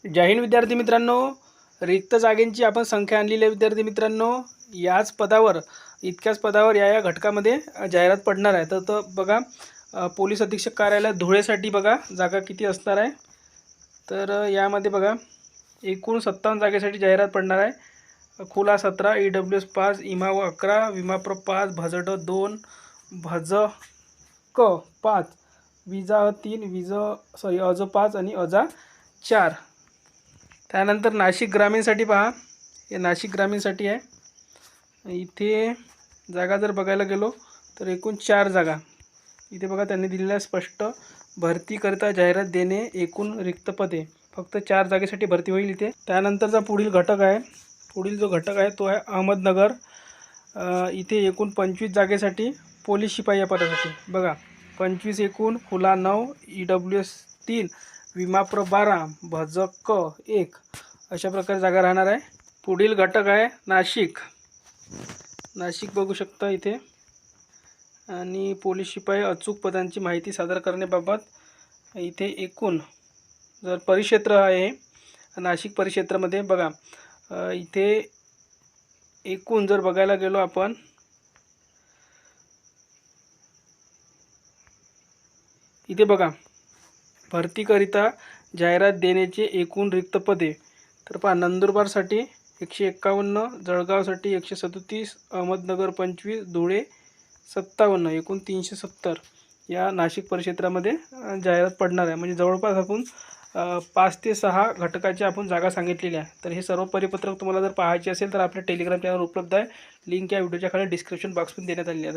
जय हिंद विद्यार्थी मित्रांनो, रिक्त जागेंची आपण संख्या आणलेली आहे विद्यार्थी मित्रांनो। याच पदावर इतक्याच पदावर या घटकामध्ये जाहिरात पडणार आहे। तर बघा, पोलीस अधीक्षक कार्यालय धुळेसाठी बघा जागा किती असणार आहे। तर यामध्ये बघा एकूण 57 जागेसाठी जाहिरात पडणार आहे। खुला 17, EWS 5, इमाव 11, विमाप्र 5, भजड 2, भज क 5, विजा 3, अज 5 आणि अजा 4। त्यानंतर नाशिक ग्रामीणसाठी पहा, हे नाशिक ग्रामीणसाठी आहे। इथे जागा जर बघायला गेलो तर एकूण 4 जागा इथे बघा त्यांनी दिलेल्या स्पष्ट भरतीकरिता जाहिरात देणे, एकूण रिक्त पदे, फक्त 4 जागेसाठी भरती होईल इथे। त्यानंतरचा पुढील घटक आहे, पुढील जो घटक आहे तो आहे अहमदनगर। इथे एकूण 25 जागेसाठी पोलीस शिपाई या पदासाठी बघा 25 एकूण, खुला 9, EWS 3, विमाप्र 12, भजक 1 अशा प्रकारे जागा राहणार आहे। पुढील घटक आहे नाशिक। नाशिक बघू शकता इथे, आणि पोलीस शिपाई अचूक पदांची माहिती सादर करण्याबाबत इथे एकूण जर परिक्षेत्र आहे नाशिक परिक्षेत्रामध्ये बघा, इथे एकूण जर बघायला गेलो आपण इथे बघा भरतीकरिता जाहिरात देण्याचे एकूण रिक्त पदे, तर पहा नंदुरबारसाठी 151, जळगावसाठी 137, अहमदनगर 25, धुळे 57, एकूण 370 या नाशिक परिक्षेत्रामध्ये जाहिरात पडणार आहे। म्हणजे जवळपास आपण 5 ते 6 घटकाच्या आपण जागा सांगितलेल्या आहे। तर हे सर्व परिपत्रक तुम्हाला जर पाहायचे असेल तर आपल्या टेलिग्राम चॅनल उपलब्ध आहे, लिंक या व्हिडिओच्या खाली डिस्क्रिप्शन बॉक्समध्ये देण्यात आलेली आहे।